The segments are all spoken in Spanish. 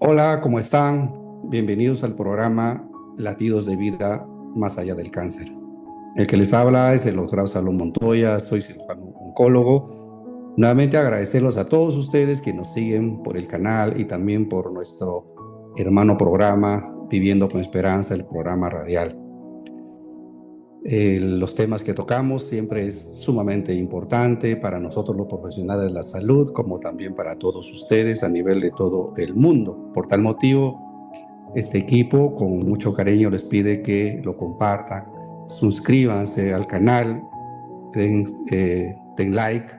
Hola, ¿cómo están? Bienvenidos al programa Latidos de Vida Más Allá del Cáncer. El que les habla es el doctor Absalón Montoya, soy cirujano oncólogo. Nuevamente agradecerlos a todos ustedes que nos siguen por el canal y también por nuestro hermano programa Viviendo con Esperanza, el programa radial. Los temas que tocamos siempre es sumamente importante para nosotros los profesionales de la salud, como también para todos ustedes a nivel de todo el mundo. Por tal motivo, este equipo con mucho cariño les pide que lo compartan, suscríbanse al canal, den like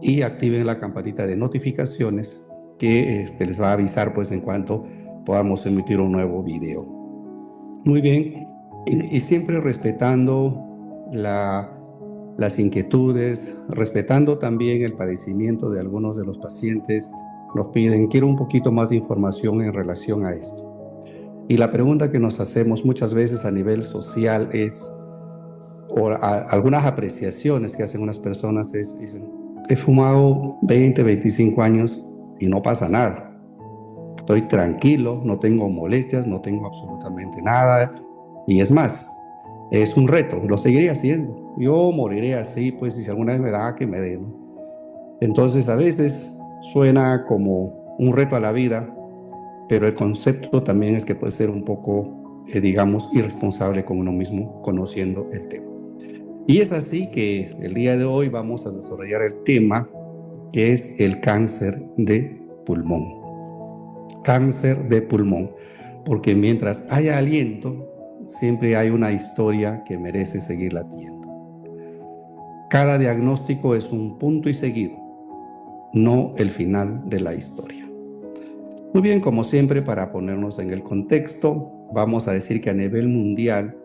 y activen la campanita de notificaciones que les va a avisar pues en cuanto podamos emitir un nuevo video. Muy bien, y siempre respetando las inquietudes, respetando también el padecimiento de algunos de los pacientes, nos piden, quiero un poquito más de información en relación a esto. Y la pregunta que nos hacemos muchas veces a nivel social es, algunas apreciaciones que hacen unas personas dicen, he fumado 20, 25 años y no pasa nada. Estoy tranquilo, no tengo molestias, no tengo absolutamente nada. Y es más, es un reto, lo seguiré haciendo. Yo moriré así, pues si alguna vez me da, que me dé, ¿no? Entonces a veces suena como un reto a la vida, pero el concepto también es que puede ser un poco, digamos, irresponsable con uno mismo conociendo el tema. Y es así que el día de hoy vamos a desarrollar el tema que es el cáncer de pulmón. Cáncer de pulmón, porque mientras haya aliento, siempre hay una historia que merece seguir latiendo. Cada diagnóstico es un punto y seguido, no el final de la historia. Muy bien, como siempre, para ponernos en el contexto, vamos a decir que a nivel mundial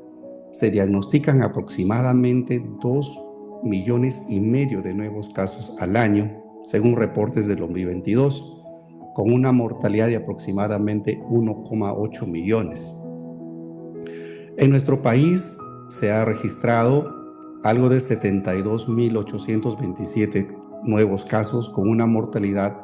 se diagnostican aproximadamente 2,5 millones de nuevos casos al año, según reportes del 2022, con una mortalidad de aproximadamente 1,8 millones. En nuestro país se ha registrado algo de 72,827 nuevos casos con una mortalidad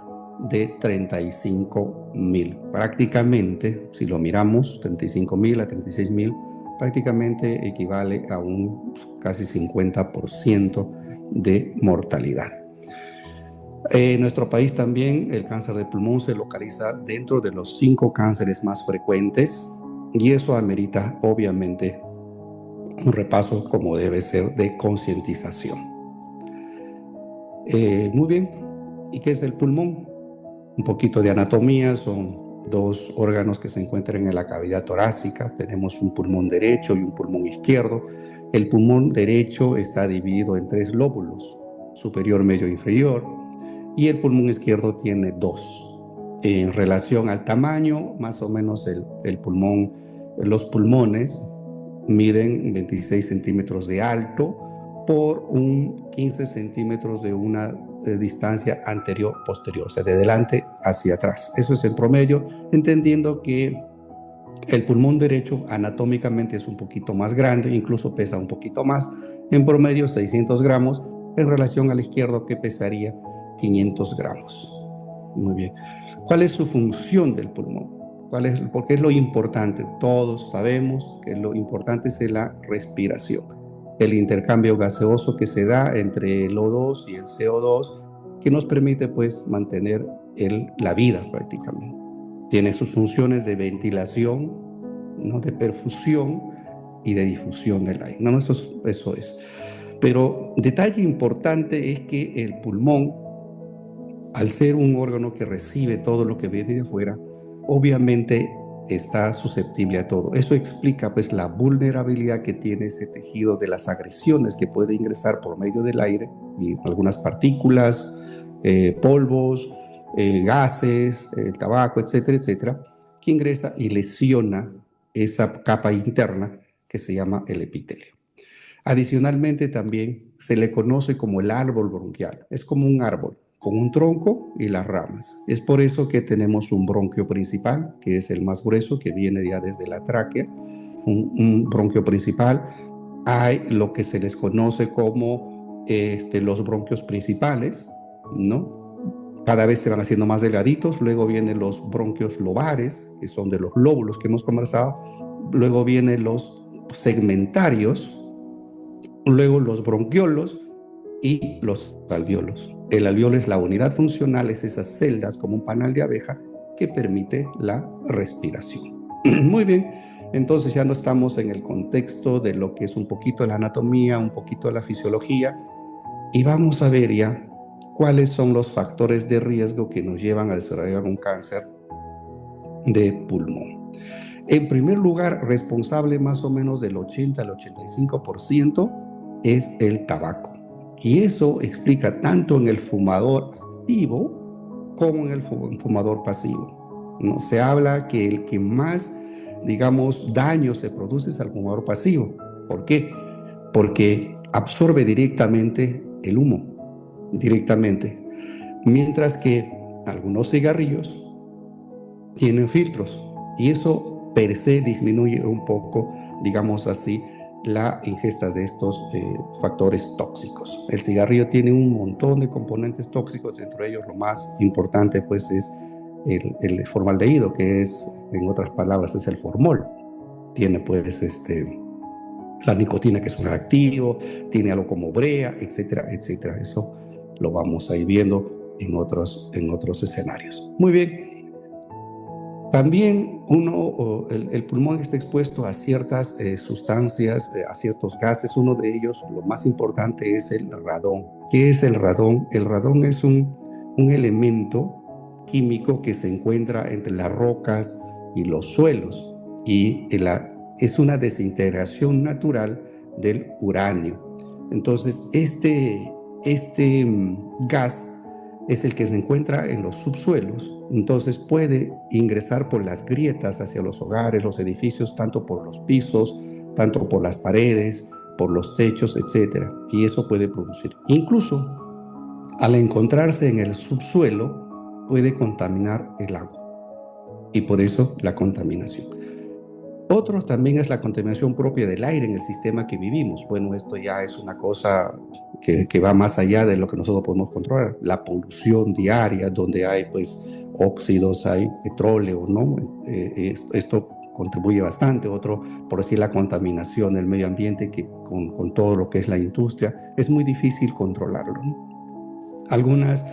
de 35,000. Prácticamente, si lo miramos, 35,000 a 36,000, prácticamente equivale a un casi 50% de mortalidad. En nuestro país también el cáncer de pulmón se localiza dentro de los 5 cánceres más frecuentes y eso amerita obviamente un repaso como debe ser de concientización. Muy bien, ¿y qué es el pulmón? Un poquito de anatomía, son 2 órganos que se encuentran en la cavidad torácica. Tenemos un pulmón derecho y un pulmón izquierdo. El pulmón derecho está dividido en 3 lóbulos, superior, medio e inferior, y el pulmón izquierdo tiene 2. En relación al tamaño, más o menos los pulmones miden 26 centímetros de alto por un 15 centímetros de una distancia anterior-posterior, o sea, de delante hacia atrás. Eso es el promedio, entendiendo que el pulmón derecho anatómicamente es un poquito más grande, incluso pesa un poquito más, en promedio 600 gramos, en relación al izquierdo que pesaría 500 gramos. Muy bien. ¿Cuál es su función del pulmón? Porque es lo importante. Todos sabemos que lo importante es la respiración, el intercambio gaseoso que se da entre el O2 y el CO2, que nos permite pues mantener la vida prácticamente. Tiene sus funciones de ventilación, ¿no?, de perfusión y de difusión del aire. No, eso es. Pero detalle importante es que el pulmón, al ser un órgano que recibe todo lo que viene de afuera, obviamente está susceptible a todo. Eso explica pues la vulnerabilidad que tiene ese tejido de las agresiones que puede ingresar por medio del aire y algunas partículas, polvos, gases, el tabaco, etcétera, etcétera, que ingresa y lesiona esa capa interna que se llama el epitelio. Adicionalmente también se le conoce como el árbol bronquial. Es como un árbol con un tronco y las ramas. Es por eso que tenemos un bronquio principal, que es el más grueso, que viene ya desde la tráquea, un bronquio principal. Hay lo que se les conoce como los bronquios principales, ¿no? cada vez se van haciendo más delgaditos, luego vienen los bronquios lobares, que son de los lóbulos que hemos conversado, luego vienen los segmentarios, luego los bronquiolos y los alveolos. El alveolo es la unidad funcional, es esas celdas como un panal de abeja que permite la respiración. Muy bien, entonces ya no estamos en el contexto de lo que es un poquito la anatomía, un poquito la fisiología, y vamos a ver ya cuáles son los factores de riesgo que nos llevan a desarrollar un cáncer de pulmón. En primer lugar, responsable más o menos del 80 al 85% es el tabaco. Y eso explica tanto en el fumador activo como en el fumador pasivo, ¿no? Se habla que el que más, digamos, daño se produce es al fumador pasivo. ¿Por qué? Porque absorbe directamente el humo, directamente. Mientras que algunos cigarrillos tienen filtros y eso per se disminuye un poco, digamos así, la ingesta de estos factores tóxicos. El cigarrillo tiene un montón de componentes tóxicos, entre ellos lo más importante pues es el formaldehído, que es, en otras palabras, es el formol. Tiene pues la nicotina, que es un activo, tiene algo como brea, etcétera, etcétera. Eso lo vamos a ir viendo en otros escenarios. Muy bien. También el pulmón está expuesto a ciertas sustancias, a ciertos gases. Uno de ellos, lo más importante, es el radón. ¿Qué es el radón? El radón es un elemento químico que se encuentra entre las rocas y los suelos y es una desintegración natural del uranio. Entonces, este gas es el que se encuentra en los subsuelos, entonces puede ingresar por las grietas hacia los hogares, los edificios, tanto por los pisos, tanto por las paredes, por los techos, etcétera. Y eso puede producir. Incluso al encontrarse en el subsuelo, puede contaminar el agua. Y por eso la contaminación. Otro también es la contaminación propia del aire en el sistema que vivimos. Bueno, esto ya es una cosa que va más allá de lo que nosotros podemos controlar. La polución diaria, donde hay pues óxidos, hay petróleo, ¿no? Esto contribuye bastante. Otro, por decir, la contaminación del medio ambiente, que con todo lo que es la industria, es muy difícil controlarlo, ¿no? Algunas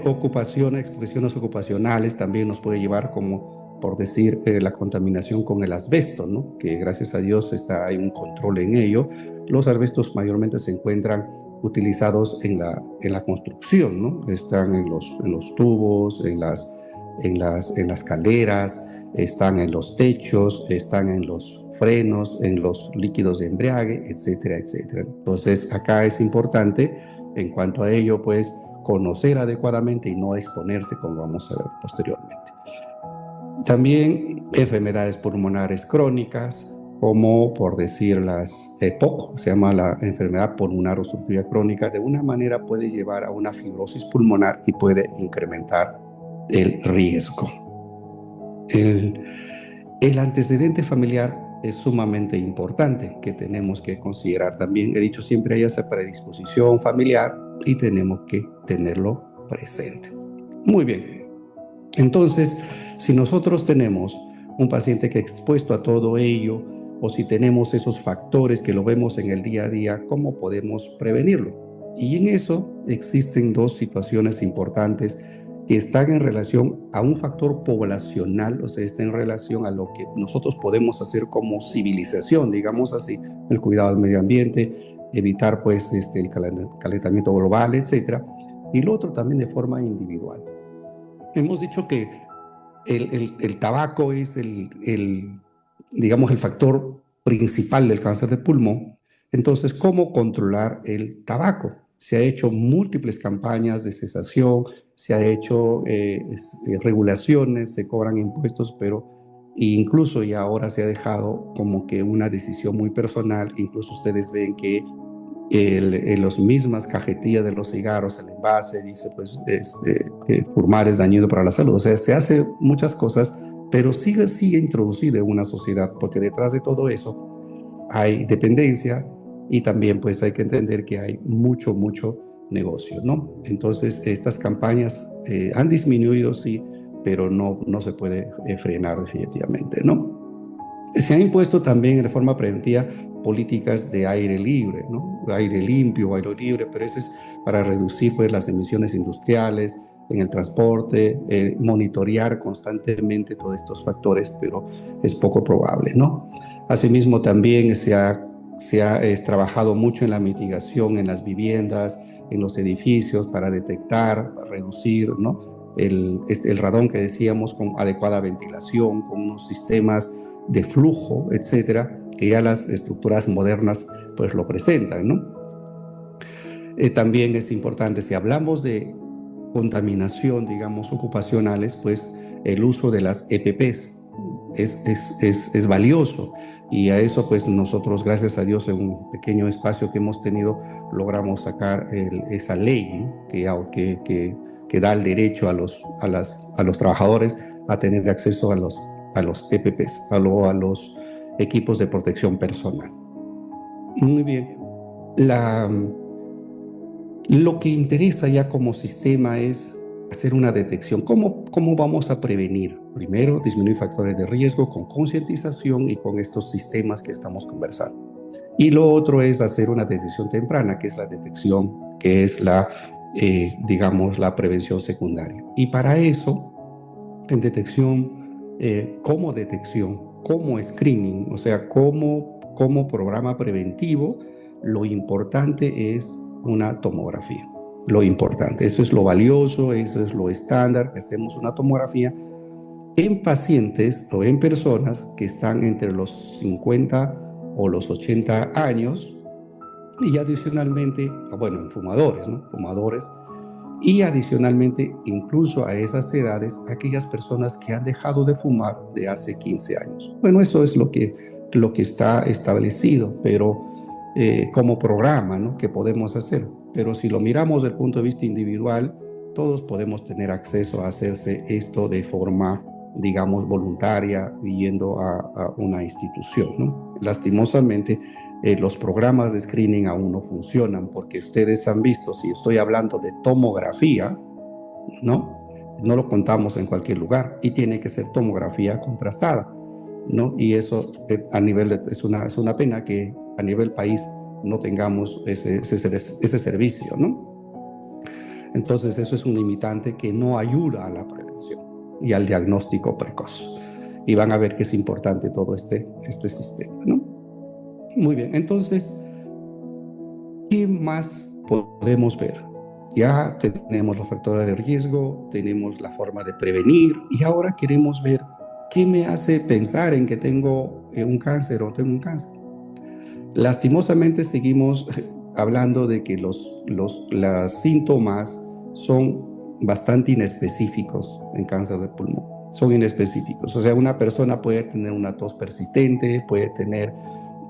ocupaciones, expresiones ocupacionales también nos puede llevar, como por decir la contaminación con el asbesto, ¿no? Que gracias a Dios hay un control en ello. Los asbestos mayormente se encuentran utilizados en la construcción, ¿no? Están en los tubos, en las caleras, están en los techos, están en los frenos, en los líquidos de embriague, etcétera, etcétera. Entonces acá es importante, en cuanto a ello, pues conocer adecuadamente y no exponerse, como vamos a ver posteriormente. También enfermedades pulmonares crónicas, como por decir las EPOC, se llama la enfermedad pulmonar obstructiva crónica, de una manera puede llevar a una fibrosis pulmonar y puede incrementar el riesgo. El antecedente familiar es sumamente importante, que tenemos que considerar también. He dicho, siempre hay esa predisposición familiar y tenemos que tenerlo presente. Muy bien. Entonces, si nosotros tenemos un paciente que es expuesto a todo ello, o si tenemos esos factores que lo vemos en el día a día, ¿cómo podemos prevenirlo? Y en eso existen dos situaciones importantes que están en relación a un factor poblacional, o sea, está en relación a lo que nosotros podemos hacer como civilización, digamos así, el cuidado del medio ambiente, evitar pues el calentamiento global, etcétera. Y lo otro también de forma individual. Hemos dicho que el tabaco es digamos, el factor principal del cáncer de pulmón. Entonces, ¿cómo controlar el tabaco? Se ha hecho múltiples campañas de cesación, se ha hecho regulaciones, se cobran impuestos, pero incluso ya ahora se ha dejado como que una decisión muy personal. Incluso ustedes ven que en las mismas cajetillas de los cigarros, el envase dice pues que fumar es dañino para la salud. O sea, se hace muchas cosas, pero sigue introducido en una sociedad, porque detrás de todo eso hay dependencia y también pues hay que entender que hay mucho negocio, ¿no? Entonces, estas campañas han disminuido, sí, pero no se puede frenar definitivamente, ¿no? Se han impuesto también de forma preventiva políticas de aire libre, ¿no? Aire limpio, aire libre, pero eso es para reducir pues, las emisiones industriales en el transporte, monitorear constantemente todos estos factores, pero es poco probable, ¿no? Asimismo, también se ha trabajado mucho en la mitigación en las viviendas, en los edificios, para detectar, para reducir, ¿no? El radón que decíamos, con adecuada ventilación, con unos sistemas de flujo, etcétera, que ya las estructuras modernas pues lo presentan, ¿no? También es importante, si hablamos de contaminación, digamos, ocupacionales, pues el uso de las EPPs es valioso, y a eso pues nosotros, gracias a Dios, en un pequeño espacio que hemos tenido, logramos sacar esa ley, ¿no? que da el derecho a los trabajadores a tener acceso a los EPPs, a los equipos de protección personal. Muy bien. La, lo que interesa ya como sistema es hacer una detección. ¿Cómo vamos a prevenir? Primero, disminuir factores de riesgo con concientización y con estos sistemas que estamos conversando. Y lo otro es hacer una detección temprana, que es la detección, que es digamos, la prevención secundaria. Y para eso, en detección, como screening, o sea, como programa preventivo, lo importante es una tomografía. Lo importante, eso es lo valioso, eso es lo estándar, que hacemos una tomografía en pacientes o en personas que están entre los 50 o los 80 años, y adicionalmente, bueno, en fumadores, ¿no? Fumadores, y adicionalmente, incluso a esas edades, aquellas personas que han dejado de fumar de hace 15 años. Bueno, eso es lo que está establecido, pero como programa, ¿no? Que podemos hacer. Pero si lo miramos desde el punto de vista individual, todos podemos tener acceso a hacerse esto de forma, digamos, voluntaria, yendo a una institución, ¿no? Lastimosamente, los programas de screening aún no funcionan, porque ustedes han visto, si estoy hablando de tomografía, ¿no? No lo contamos en cualquier lugar, y tiene que ser tomografía contrastada, ¿no? Y eso a nivel es una pena que a nivel país no tengamos ese servicio, ¿no? Entonces eso es un limitante que no ayuda a la prevención y al diagnóstico precoz. Y van a ver que es importante todo este sistema, ¿no? Muy bien, entonces, ¿qué más podemos ver? Ya tenemos los factores de riesgo, tenemos la forma de prevenir, y ahora queremos ver qué me hace pensar en que tengo un cáncer o tengo un cáncer. Lastimosamente seguimos hablando de que los síntomas son bastante inespecíficos en cáncer de pulmón. Son inespecíficos. O sea, una persona puede tener una tos persistente, puede tener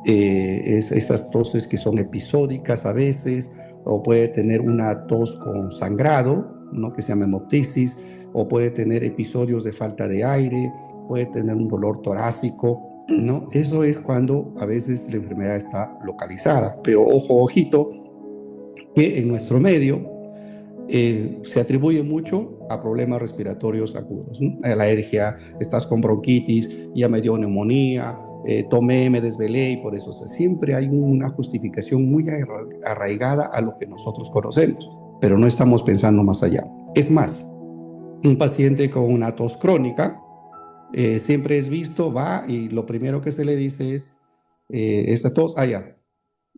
esas toses que son episódicas a veces, o puede tener una tos con sangrado, ¿no? Que se llama hemoptisis, o puede tener episodios de falta de aire, puede tener un dolor torácico, ¿no? Eso es cuando a veces la enfermedad está localizada, pero ojito, que en nuestro medio se atribuye mucho a problemas respiratorios agudos, ¿no? A la alergia, estás con bronquitis, ya me dio neumonía, tomé, me desvelé, y por eso, o sea, siempre hay una justificación muy arraigada a lo que nosotros conocemos, pero no estamos pensando más allá. Es más, un paciente con una tos crónica siempre es visto, va, y lo primero que se le dice es, esta tos, ya,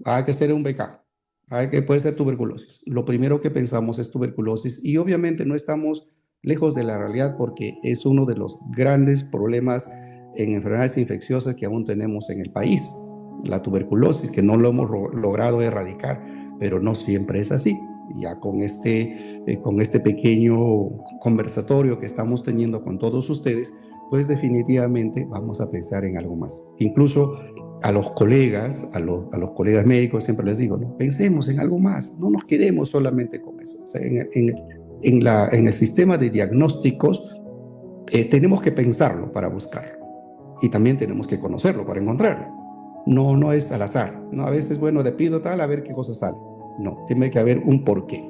hay que hacer un BK, hay que, puede ser tuberculosis. Lo primero que pensamos es tuberculosis, y obviamente no estamos lejos de la realidad, porque es uno de los grandes problemas en enfermedades infecciosas que aún tenemos en el país, la tuberculosis, que no lo hemos logrado erradicar, pero no siempre es así. Ya con este pequeño conversatorio que estamos teniendo con todos ustedes, pues definitivamente vamos a pensar en algo más. Incluso a los colegas, a los colegas médicos siempre les digo, ¿no? Pensemos en algo más, no nos quedemos solamente con eso. O sea, en el sistema de diagnósticos tenemos que pensarlo para buscarlo, y también tenemos que conocerlo para encontrarlo. No es al azar, ¿no? A veces, bueno, le pido tal, a ver qué cosa sale. no, tiene que haber un porqué.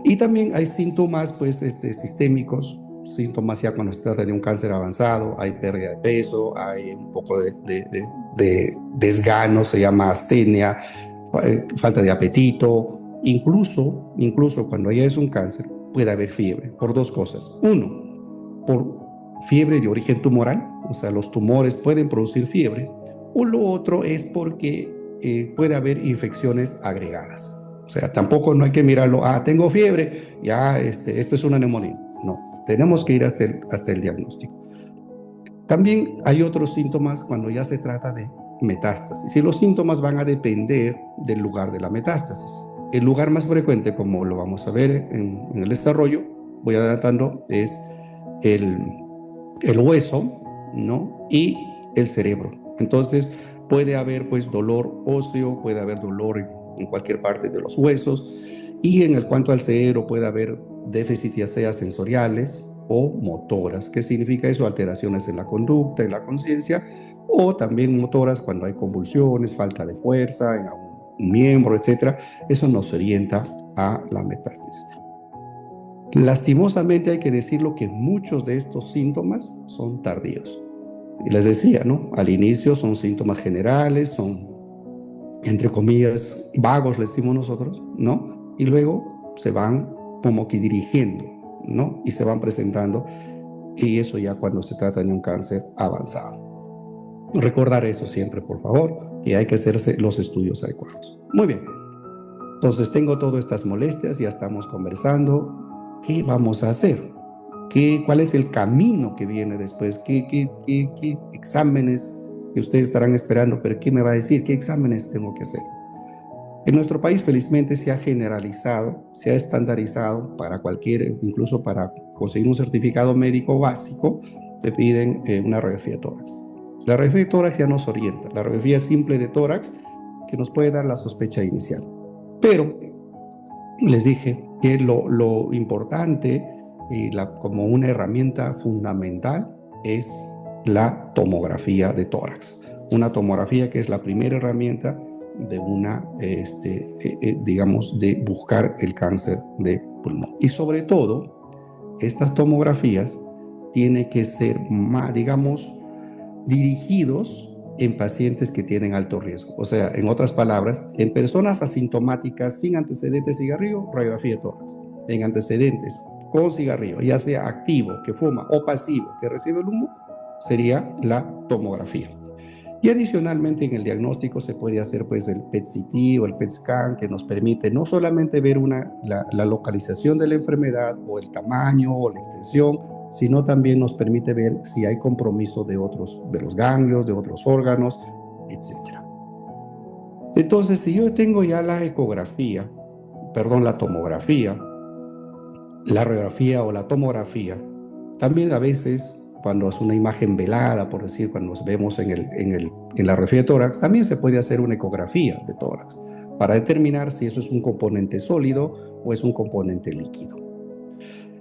Y también hay síntomas pues, sistémicos, síntomas ya cuando se trata de un cáncer avanzado, hay pérdida de peso, hay un poco de desgano, se llama astenia, falta de apetito, incluso cuando ya es un cáncer puede haber fiebre, por dos cosas. Uno, por fiebre de origen tumoral, o sea, los tumores pueden producir fiebre, o lo otro es porque puede haber infecciones agregadas. O sea, tampoco no hay que mirarlo, tengo fiebre, ya esto es una neumonía. No, tenemos que ir hasta el diagnóstico. También hay otros síntomas cuando ya se trata de metástasis, y los síntomas van a depender del lugar de la metástasis. El lugar más frecuente, como lo vamos a ver en el desarrollo, voy adelantando, es el hueso, ¿no? Y el cerebro. Entonces puede haber pues dolor óseo, puede haber dolor en cualquier parte de los huesos, y en el cuanto al cerebro puede haber déficit ya sea sensoriales o motoras. ¿Qué significa eso? Alteraciones en la conducta, en la conciencia, o también motoras cuando hay convulsiones, falta de fuerza en un miembro, etcétera. Eso nos orienta a la metástasis. Lastimosamente hay que decirlo que muchos de estos síntomas son tardíos. Y les decía, ¿no? Al inicio son síntomas generales, son, entre comillas, vagos, le decimos nosotros, ¿no? Y luego se van como que dirigiendo, ¿no? Y se van presentando, y eso ya cuando se trata de un cáncer avanzado. Recordar eso siempre, por favor, que hay que hacerse los estudios adecuados. Muy bien. Entonces tengo todas estas molestias, ya estamos conversando. ¿Qué vamos a hacer? ¿Cuál es el camino que viene después? ¿Qué exámenes que ustedes estarán esperando? ¿Pero qué me va a decir? ¿Qué exámenes tengo que hacer? En nuestro país, felizmente, se ha generalizado, se ha estandarizado para cualquier, incluso para conseguir un certificado médico básico, te piden una radiografía de tórax. La radiografía de tórax ya nos orienta. La radiografía simple de tórax que nos puede dar la sospecha inicial. Pero les dije que lo importante como una herramienta fundamental es la tomografía de tórax. Una tomografía que es la primera herramienta de digamos, de buscar el cáncer de pulmón. Y sobre todo, estas tomografías tienen que ser más, digamos, dirigidos en pacientes que tienen alto riesgo. O sea, en otras palabras, en personas asintomáticas sin antecedentes de cigarrillo, radiografía de tórax. En antecedentes con cigarrillo, ya sea activo, que fuma, o pasivo, que recibe el humo, sería la tomografía. Y adicionalmente en el diagnóstico se puede hacer pues el PET-CT o el PET-scan, que nos permite no solamente ver la localización de la enfermedad o el tamaño o la extensión, sino también nos permite ver si hay compromiso de los ganglios, de otros órganos, etc. Entonces, si yo tengo ya la tomografía, la radiografía o la tomografía, también a veces cuando es una imagen velada, por decir, cuando nos vemos en la radiografía de tórax, también se puede hacer una ecografía de tórax para determinar si eso es un componente sólido o es un componente líquido.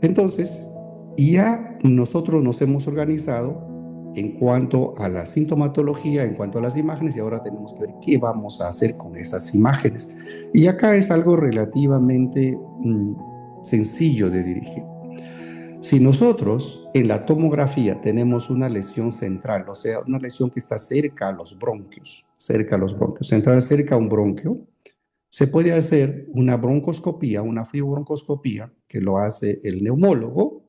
Entonces, ya nosotros nos hemos organizado en cuanto a la sintomatología, en cuanto a las imágenes, y ahora tenemos que ver qué vamos a hacer con esas imágenes. Y acá es algo relativamente sencillo de dirigir. Si nosotros en la tomografía tenemos una lesión central, o sea, una lesión que está cerca a los bronquios, central cerca a un bronquio, se puede hacer una broncoscopía, una fibrobroncoscopía, que lo hace el neumólogo,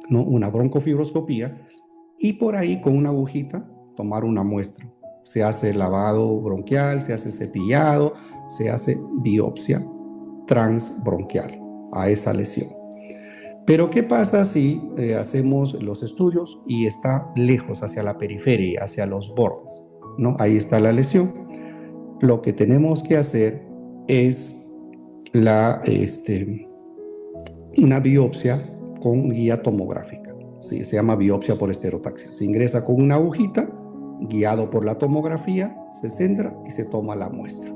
¿no? Una broncofibroscopía, y por ahí con una agujita tomar una muestra. Se hace lavado bronquial, se hace cepillado, se hace biopsia transbronquial a esa lesión. Pero ¿qué pasa si hacemos los estudios y está lejos, hacia la periferia, hacia los bordes, ¿no? Ahí está la lesión. Lo que tenemos que hacer es una biopsia con guía tomográfica. Sí, se llama biopsia por estereotaxia. Se ingresa con una agujita, guiado por la tomografía, se centra y se toma la muestra.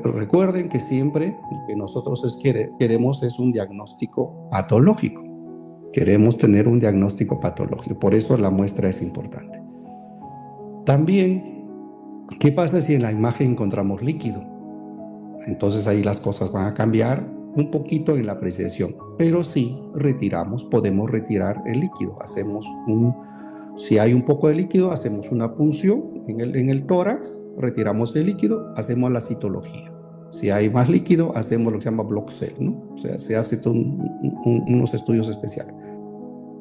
Recuerden que siempre lo que nosotros queremos es un diagnóstico patológico. Queremos tener un diagnóstico patológico, por eso la muestra es importante. También ¿Qué pasa si en la imagen encontramos líquido? Entonces ahí las cosas van a cambiar un poquito en la apreciación, pero sí retiramos, podemos retirar el líquido. Si hay un poco de líquido, hacemos una punción en el tórax, retiramos el líquido, hacemos la citología. Si hay más líquido, hacemos lo que se llama block cell, ¿no? O sea, se hace unos estudios especiales.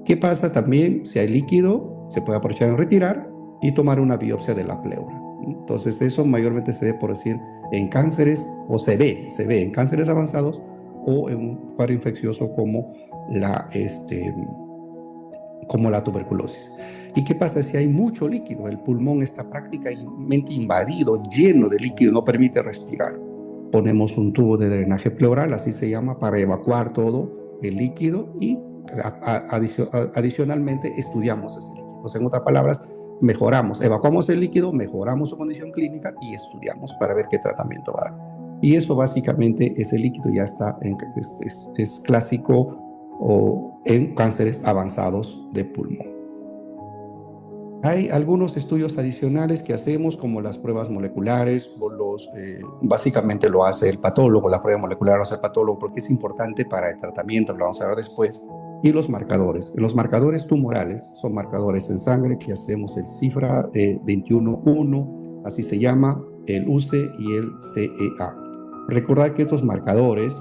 ¿Qué pasa también? Si hay líquido, se puede aprovechar en retirar y tomar una biopsia de la pleura. Entonces, eso mayormente se ve, por decir, en cánceres, o se ve en cánceres avanzados o en un cuadro infeccioso como la tuberculosis. ¿Y qué pasa si hay mucho líquido? El pulmón está prácticamente invadido, lleno de líquido, no permite respirar. Ponemos un tubo de drenaje pleural, así se llama, para evacuar todo el líquido y adicionalmente estudiamos ese líquido. O sea, en otras palabras, evacuamos el líquido, mejoramos su condición clínica y estudiamos para ver qué tratamiento va a dar. Y eso básicamente, ese líquido ya está es clásico o en cánceres avanzados de pulmón. Hay algunos estudios adicionales que hacemos, como las pruebas moleculares, básicamente lo hace el patólogo, la prueba molecular lo hace el patólogo porque es importante para el tratamiento, lo vamos a ver después. Y los marcadores. Los marcadores tumorales son marcadores en sangre que hacemos el cifra 21-1, así se llama, el UCE y el CEA. Recordar que estos marcadores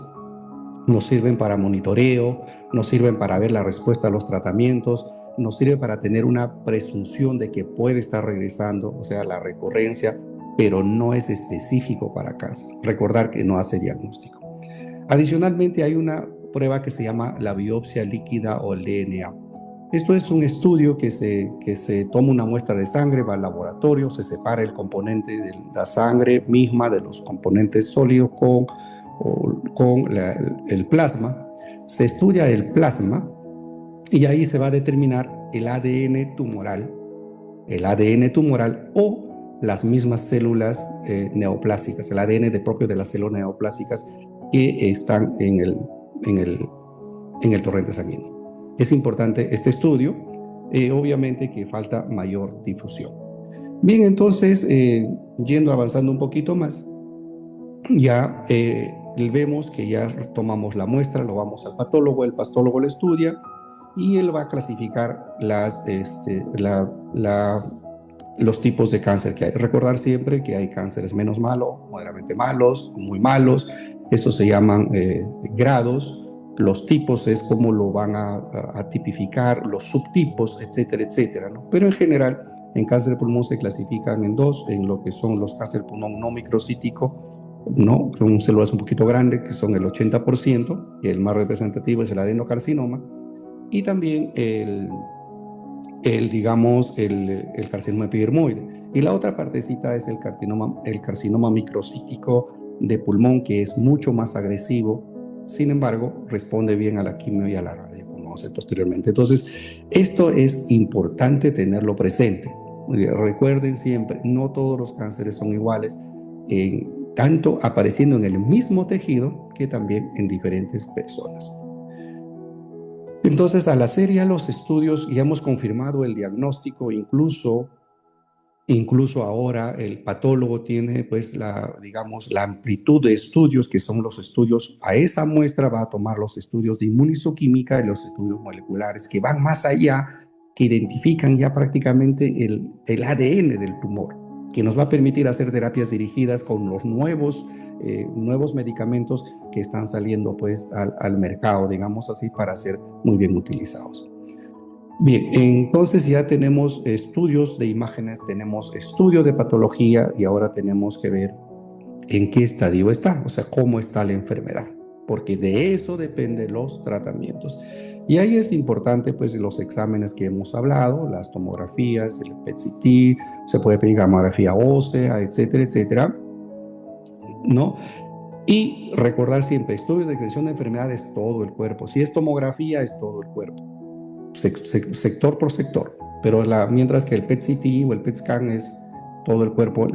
nos sirven para monitoreo, nos sirven para ver la respuesta a los tratamientos, nos sirve para tener una presunción de que puede estar regresando, o sea, la recurrencia, pero no es específico para cáncer. Recordar que no hace diagnóstico. Adicionalmente, hay una prueba que se llama la biopsia líquida o el DNA. Esto es un estudio que se toma una muestra de sangre, va al laboratorio, se separa el componente de la sangre misma de los componentes sólidos con el plasma, se estudia el plasma y ahí se va a determinar el ADN tumoral o las mismas células neoplásicas, el ADN propio de las células neoplásicas que están en el torrente sanguíneo. Es importante este estudio, obviamente que falta mayor difusión. Bien, entonces, avanzando un poquito más, ya vemos que ya tomamos la muestra, lo vamos al patólogo, el patólogo lo estudia y él va a clasificar los tipos de cáncer que hay. Recordar siempre que hay cánceres menos malos, moderadamente malos, muy malos, eso se llaman grados. Los tipos es cómo lo van a tipificar, los subtipos, etcétera, etcétera, ¿no? Pero en general, en cáncer de pulmón se clasifican en dos, en lo que son los cáncer de pulmón no microcítico, ¿no? Son células un poquito grandes, que son el 80%, y el más representativo es el adenocarcinoma, y también el carcinoma epidermoide. Y la otra partecita es el carcinoma microcítico de pulmón, que es mucho más agresivo, sin embargo, responde bien a la quimio y a la radio, como vamos a ver posteriormente. Entonces, esto es importante tenerlo presente. Recuerden siempre, no todos los cánceres son iguales, tanto apareciendo en el mismo tejido que también en diferentes personas. Entonces, al hacer ya los estudios y hemos confirmado el diagnóstico, incluso ahora el patólogo tiene pues la amplitud de estudios, que son los estudios, a esa muestra va a tomar los estudios de inmunistoquímica y los estudios moleculares que van más allá, que identifican ya prácticamente el ADN del tumor, que nos va a permitir hacer terapias dirigidas con los nuevos medicamentos que están saliendo pues al mercado, digamos así, para ser muy bien utilizados. Bien, entonces ya tenemos estudios de imágenes, tenemos estudios de patología y ahora tenemos que ver en qué estadio está, o sea, cómo está la enfermedad, porque de eso dependen los tratamientos. Y ahí es importante pues los exámenes que hemos hablado, las tomografías, el PET-CT, se puede pedir mamografía ósea, etcétera, etcétera, ¿no? Y recordar siempre, estudios de detección de enfermedades, todo el cuerpo. Si es tomografía, es todo el cuerpo, sector por sector. Pero mientras que el PET-CT o el PET-scan es todo el cuerpo,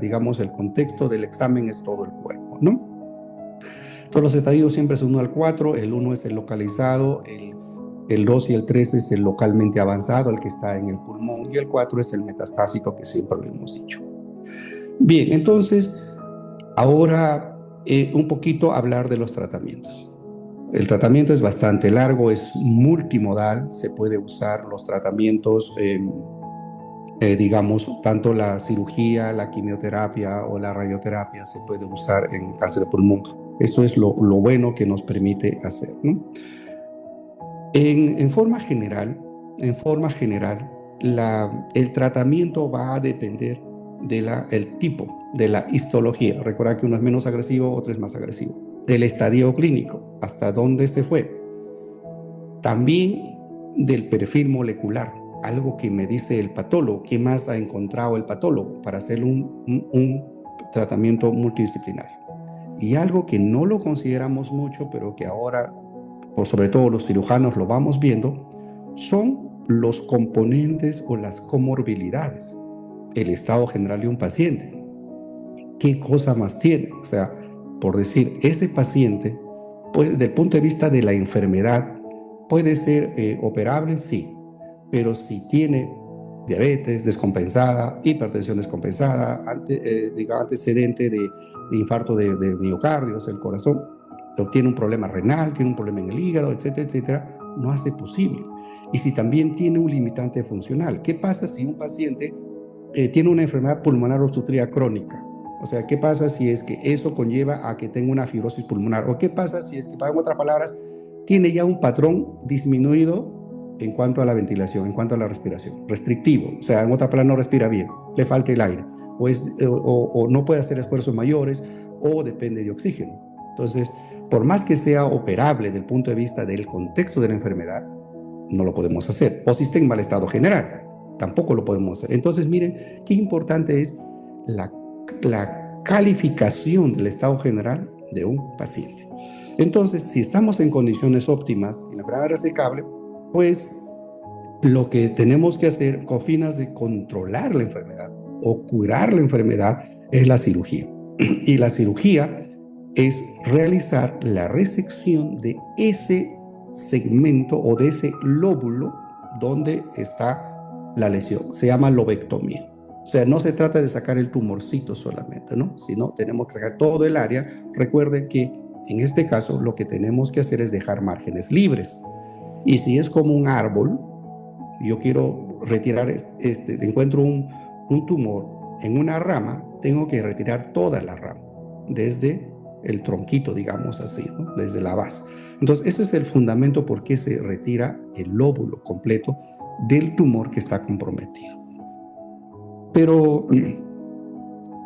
digamos, el contexto del examen es todo el cuerpo, ¿no? Todos los estadios siempre es 1 al 4, el 1 es el localizado, el 2 y el 3 es el localmente avanzado, el que está en el pulmón, y el 4 es el metastásico, que siempre lo hemos dicho. Bien, entonces, ahora un poquito hablar de los tratamientos. El tratamiento es bastante largo, es multimodal, se puede usar los tratamientos, digamos, tanto la cirugía, la quimioterapia o la radioterapia se puede usar en cáncer de pulmón. Esto es lo bueno que nos permite hacer, ¿no? En forma general, en forma general, el tratamiento va a depender del tipo, de la histología. Recuerda que uno es menos agresivo, otro es más agresivo. Del estadio clínico, hasta dónde se fue. También del perfil molecular, algo que me dice el patólogo, qué más ha encontrado el patólogo para hacer un tratamiento multidisciplinario. Y algo que no lo consideramos mucho, pero que ahora, o sobre todo los cirujanos lo vamos viendo, son los componentes o las comorbilidades, el estado general de un paciente. ¿Qué cosa más tiene? O sea, por decir, ese paciente, pues, desde el punto de vista de la enfermedad, puede ser operable, sí, pero si tiene diabetes descompensada, hipertensión descompensada, antecedente de infarto de miocardio, o sea, el corazón, o tiene un problema renal, tiene un problema en el hígado, etcétera, etcétera, no hace posible. Y si también tiene un limitante funcional, ¿qué pasa si un paciente tiene una enfermedad pulmonar obstructiva crónica? O sea, ¿qué pasa si es que eso conlleva a que tenga una fibrosis pulmonar? ¿O qué pasa si es que, en otras palabras, tiene ya un patrón disminuido en cuanto a la ventilación, en cuanto a la respiración, restrictivo? O sea, en otras palabras, no respira bien, le falta el aire, o no puede hacer esfuerzos mayores, o depende de oxígeno. Entonces, por más que sea operable desde el punto de vista del contexto de la enfermedad, no lo podemos hacer. O si está en mal estado general, tampoco lo podemos hacer. Entonces, miren, qué importante es la calificación del estado general de un paciente. Entonces, si estamos en condiciones óptimas y la enfermedad es resecable, pues lo que tenemos que hacer con fines de controlar la enfermedad o curar la enfermedad es la cirugía. Y la cirugía es realizar la resección de ese segmento o de ese lóbulo donde está la lesión. Se llama lobectomía. O sea, no se trata de sacar el tumorcito solamente, ¿no? Sino tenemos que sacar todo el área. Recuerden que en este caso lo que tenemos que hacer es dejar márgenes libres. Y si es como un árbol, yo quiero retirar, encuentro un tumor en una rama, tengo que retirar toda la rama, desde el tronquito, digamos así, ¿no? Desde la base. Entonces, eso es el fundamento por qué se retira el lóbulo completo del tumor que está comprometido. Pero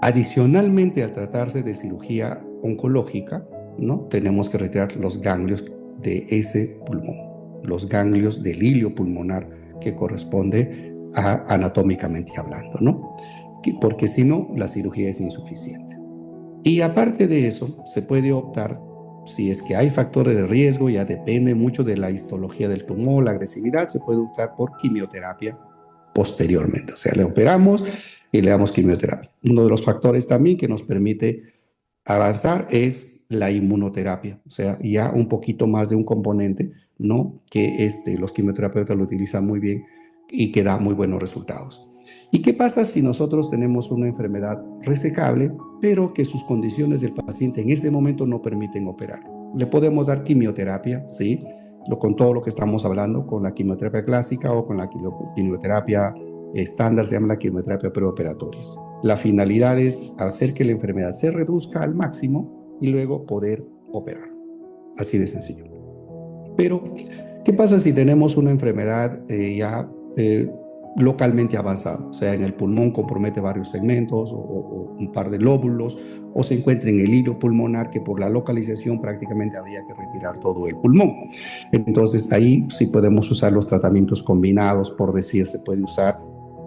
adicionalmente, al tratarse de cirugía oncológica, ¿no? Tenemos que retirar los ganglios de ese pulmón, los ganglios del hilio pulmonar que corresponde anatómicamente hablando, ¿no? Porque si no, la cirugía es insuficiente. Y aparte de eso, se puede optar, si es que hay factores de riesgo, ya depende mucho de la histología del tumor, la agresividad, se puede optar por quimioterapia posteriormente. O sea, le operamos y le damos quimioterapia. Uno de los factores también que nos permite avanzar es la inmunoterapia, o sea, ya un poquito más de un componente, ¿no? Que los quimioterapeutas lo utilizan muy bien y que da muy buenos resultados. ¿Y qué pasa si nosotros tenemos una enfermedad resecable, pero que sus condiciones del paciente en ese momento no permiten operar? Le podemos dar quimioterapia, ¿sí? Con todo lo que estamos hablando, con la quimioterapia clásica o con la quimioterapia estándar, se llama la quimioterapia preoperatoria. La finalidad es hacer que la enfermedad se reduzca al máximo y luego poder operar. Así de sencillo. Pero, ¿qué pasa si tenemos una enfermedad ya localmente avanzada? O sea, en el pulmón compromete varios segmentos o un par de lóbulos, o se encuentra en el hilo pulmonar, que por la localización prácticamente habría que retirar todo el pulmón. Entonces, ahí sí podemos usar los tratamientos combinados, por decir, se puede usar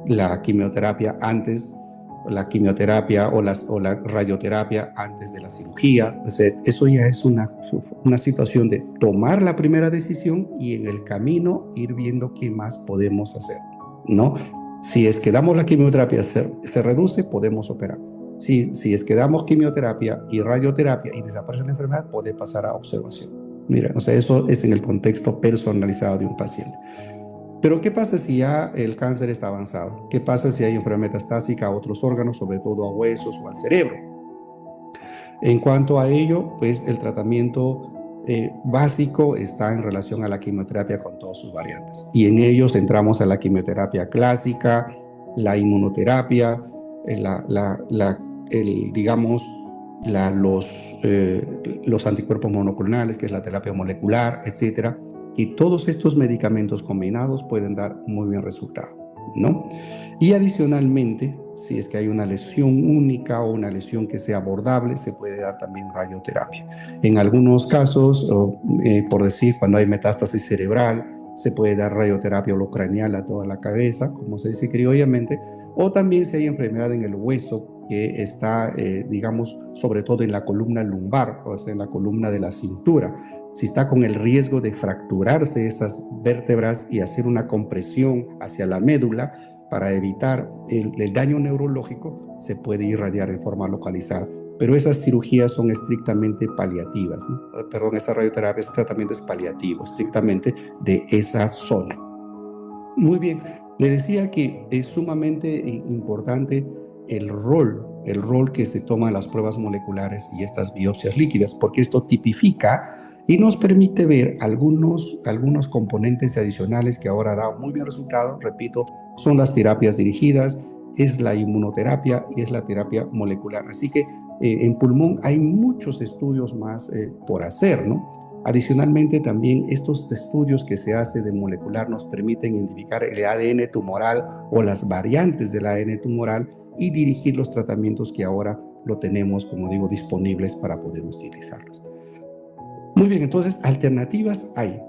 la quimioterapia antes, la quimioterapia o la radioterapia antes de la cirugía. O sea, eso ya es una situación de tomar la primera decisión y en el camino ir viendo qué más podemos hacer, ¿no? Si es que damos la quimioterapia, se reduce, podemos operar. Si es que damos quimioterapia y radioterapia y desaparece la enfermedad, puede pasar a observación. Mira, o sea, eso es en el contexto personalizado de un paciente. Pero ¿qué pasa si ya el cáncer está avanzado? ¿Qué pasa si hay enfermedad metastásica a otros órganos, sobre todo a huesos o al cerebro? En cuanto a ello, pues el tratamiento básico está en relación a la quimioterapia con todas sus variantes. Y en ellos entramos a la quimioterapia clásica, la inmunoterapia, digamos, los anticuerpos monoclonales, que es la terapia molecular, etcétera. Y todos estos medicamentos combinados pueden dar muy buen resultado, ¿no? Y adicionalmente, si es que hay una lesión única o una lesión que sea abordable, se puede dar también radioterapia. En algunos casos, por decir, cuando hay metástasis cerebral, se puede dar radioterapia holocranial a toda la cabeza, como se dice criollamente, o también si hay enfermedad en el hueso que está, digamos, sobre todo en la columna lumbar, o sea, en la columna de la cintura. Si está con el riesgo de fracturarse esas vértebras y hacer una compresión hacia la médula, para evitar el daño neurológico, se puede irradiar en forma localizada. Pero esas cirugías son estrictamente paliativas, ¿no? Perdón, esa radioterapia, ese tratamiento es paliativo, estrictamente de esa zona. Muy bien, le decía que es sumamente importante el rol que se toman las pruebas moleculares y estas biopsias líquidas, porque esto tipifica y nos permite ver algunos componentes adicionales que ahora dan muy bien resultado. Repito, son las terapias dirigidas, es la inmunoterapia y es la terapia molecular. Así que en pulmón hay muchos estudios más por hacer, ¿no? Adicionalmente, también estos estudios que se hace de molecular nos permiten identificar el ADN tumoral o las variantes del ADN tumoral y dirigir los tratamientos que ahora lo tenemos, como digo, disponibles para poder utilizarlos. Muy bien, entonces alternativas hay.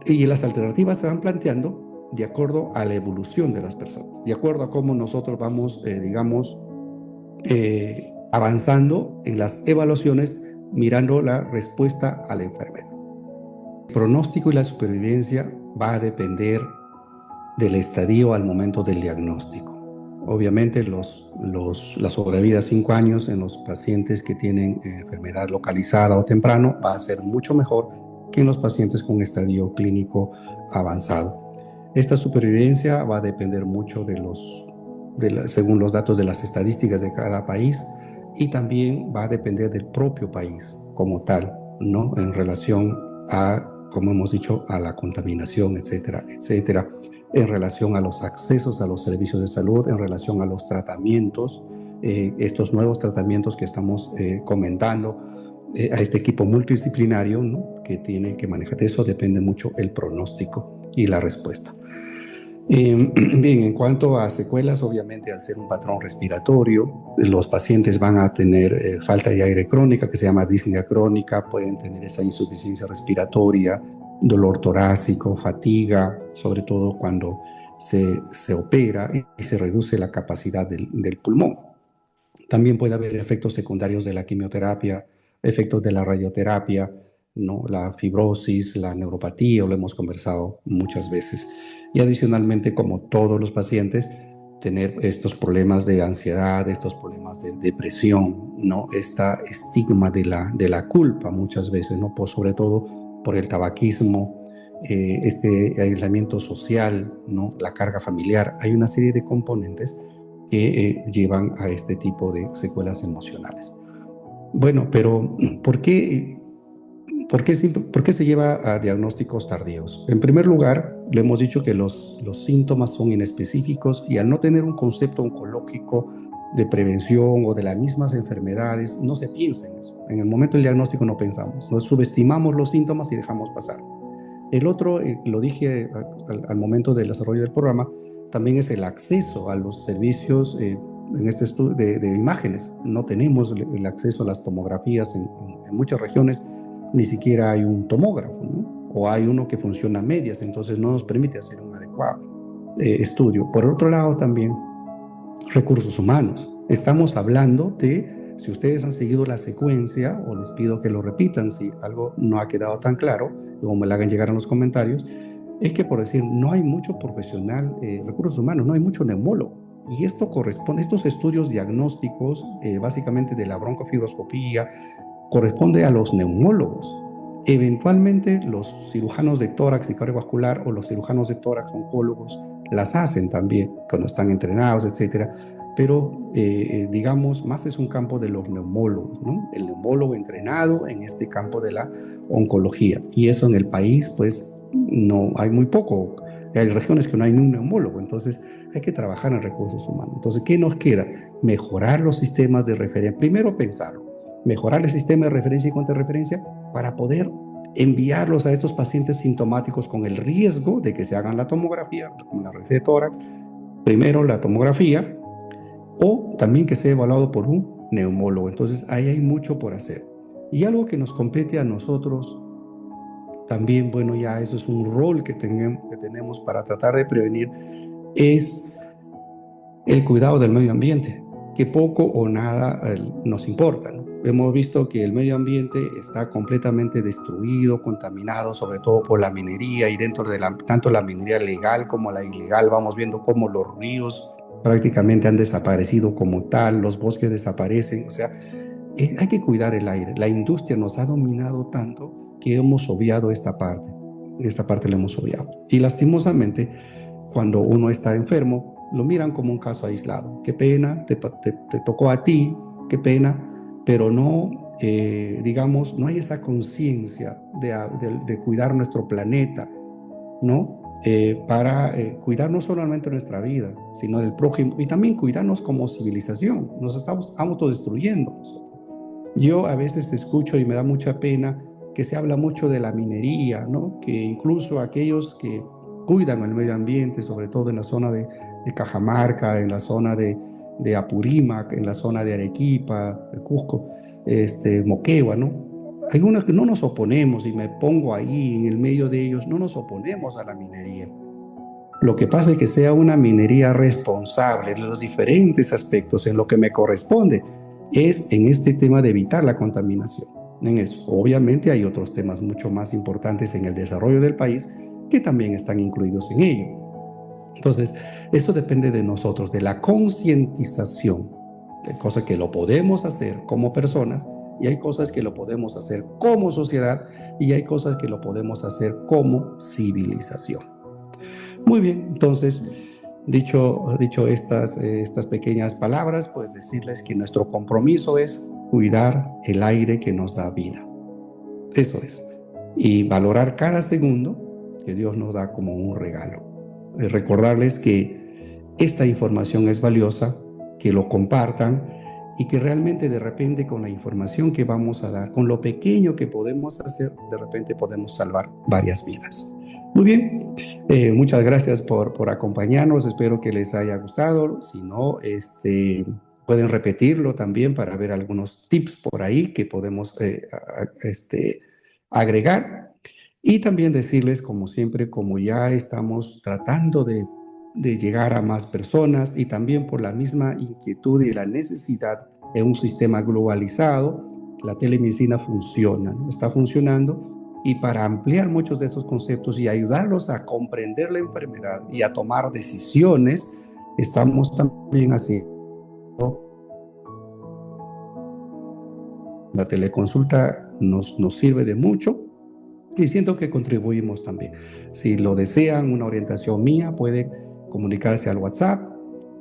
Y las alternativas se van planteando de acuerdo a la evolución de las personas, de acuerdo a cómo nosotros vamos, digamos, avanzando en las evaluaciones, mirando la respuesta a la enfermedad. El pronóstico y la supervivencia va a depender del estadio al momento del diagnóstico. Obviamente la sobrevida a 5 años en los pacientes que tienen enfermedad localizada o temprano va a ser mucho mejor que en los pacientes con estadio clínico avanzado. Esta supervivencia va a depender mucho según los datos de las estadísticas de cada país, y también va a depender del propio país como tal, ¿no? En relación a, como hemos dicho, a la contaminación, etcétera, etcétera, en relación a los accesos a los servicios de salud, en relación a los tratamientos, estos nuevos tratamientos que estamos comentando, a este equipo multidisciplinario, ¿no? Que tiene que manejar. De eso depende mucho el pronóstico y la respuesta. Bien, en cuanto a secuelas, obviamente al ser un patrón respiratorio, los pacientes van a tener falta de aire crónica, que se llama disnea crónica, pueden tener esa insuficiencia respiratoria, dolor torácico, fatiga, sobre todo cuando se opera y se reduce la capacidad del pulmón. También puede haber efectos secundarios de la quimioterapia, efectos de la radioterapia, ¿no? La fibrosis, la neuropatía, lo hemos conversado muchas veces. Y adicionalmente, como todos los pacientes, tener estos problemas de ansiedad, estos problemas de depresión, ¿no? Esta estigma de la culpa muchas veces, ¿no? Sobre todo por el tabaquismo, este aislamiento social, ¿no? La carga familiar. Hay una serie de componentes que llevan a este tipo de secuelas emocionales. Bueno, pero ¿por qué se lleva a diagnósticos tardíos? En primer lugar, le hemos dicho que los síntomas son inespecíficos y al no tener un concepto oncológico de prevención o de las mismas enfermedades, no se piensa en eso. En el momento del diagnóstico no pensamos, nos subestimamos los síntomas y dejamos pasar. El otro, lo dije al momento del desarrollo del programa, también es el acceso a los servicios en este estudio de imágenes. No tenemos el acceso a las tomografías en muchas regiones, ni siquiera hay un tomógrafo, ¿no? O hay uno que funciona a medias, entonces no nos permite hacer un adecuado estudio. Por otro lado, también recursos humanos. Estamos hablando de, si ustedes han seguido la secuencia, o les pido que lo repitan si algo no ha quedado tan claro, o me la hagan llegar en los comentarios, es que, por decir, no hay mucho profesional, recursos humanos, no hay mucho neumólogo. Y esto corresponde, estos estudios diagnósticos, básicamente de la broncofibroscopía, corresponde a los neumólogos. Eventualmente los cirujanos de tórax y cardiovascular o los cirujanos de tórax oncólogos las hacen también cuando están entrenados, etcétera. Pero digamos, más es un campo de los neumólogos, ¿no? El neumólogo entrenado en este campo de la oncología. Y eso en el país, pues, no hay muy poco. Hay regiones que no hay ni un neumólogo, entonces hay que trabajar en recursos humanos. Entonces, ¿qué nos queda? Mejorar los sistemas de referencia. Primero pensarlo, mejorar el sistema de referencia y contrarreferencia para poder enviarlos a estos pacientes sintomáticos con el riesgo de que se hagan la tomografía, como la radiografía de tórax, primero la tomografía, o también que sea evaluado por un neumólogo. Entonces ahí hay mucho por hacer. Y algo que nos compete a nosotros también, bueno, ya eso es un rol que tenemos para tratar de prevenir, es el cuidado del medio ambiente, que poco o nada nos importa, ¿no? Hemos visto que el medio ambiente está completamente destruido, contaminado, sobre todo por la minería, y dentro de tanto la minería legal como la ilegal, vamos viendo cómo los ríos prácticamente han desaparecido como tal, los bosques desaparecen, o sea, hay que cuidar el aire. La industria nos ha dominado tanto que hemos obviado esta parte la hemos obviado. Y lastimosamente, cuando uno está enfermo, lo miran como un caso aislado. Qué pena, te tocó a ti, qué pena, pero no, digamos, no hay esa conciencia de cuidar nuestro planeta, ¿no? Para cuidar no solamente nuestra vida, sino del prójimo, y también cuidarnos como civilización. Nos estamos autodestruyendo. Yo a veces escucho y me da mucha pena que se habla mucho de la minería, ¿no? Que incluso aquellos que cuidan el medio ambiente, sobre todo en la zona de Cajamarca, en la zona de Apurímac, en la zona de Arequipa, de Cusco, Moquegua, ¿no? Algunos que no nos oponemos, y me pongo ahí en el medio de ellos, no nos oponemos a la minería. Lo que pasa es que sea una minería responsable de los diferentes aspectos en lo que me corresponde es en este tema de evitar la contaminación. En eso, obviamente hay otros temas mucho más importantes en el desarrollo del país que también están incluidos en ello. Entonces, eso depende de nosotros, de la concientización, de cosas que lo podemos hacer como personas y hay cosas que lo podemos hacer como sociedad y hay cosas que lo podemos hacer como civilización. Muy bien, entonces, dicho estas pequeñas palabras, pues decirles que nuestro compromiso es cuidar el aire que nos da vida. Eso es. Y valorar cada segundo que Dios nos da como un regalo. Recordarles que esta información es valiosa, que lo compartan y que realmente de repente con la información que vamos a dar, con lo pequeño que podemos hacer, de repente podemos salvar varias vidas. Muy bien, muchas gracias por acompañarnos, espero que les haya gustado, si no, pueden repetirlo también para ver algunos tips por ahí que podemos agregar y también decirles, como siempre, como ya estamos tratando de llegar a más personas y también por la misma inquietud y la necesidad de un sistema globalizado, la telemedicina funciona, ¿no? Está funcionando y para ampliar muchos de estos conceptos y ayudarlos a comprender la enfermedad y a tomar decisiones, estamos también haciendo la teleconsulta nos sirve de mucho y siento que contribuimos también. Si lo desean, una orientación mía, pueden comunicarse al WhatsApp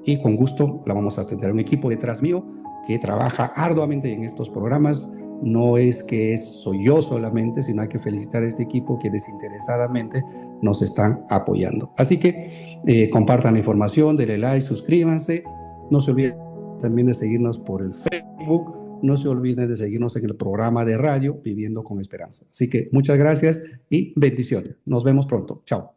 y con gusto la vamos a atender. Un equipo detrás mío que trabaja arduamente en estos programas. No es que soy yo solamente, sino hay que felicitar a este equipo que desinteresadamente nos están apoyando. Así que compartan la información, denle like, suscríbanse. No se olviden también de seguirnos por el Facebook. No se olviden de seguirnos en el programa de radio Viviendo con Esperanza. Así que muchas gracias y bendiciones. Nos vemos pronto. Chao.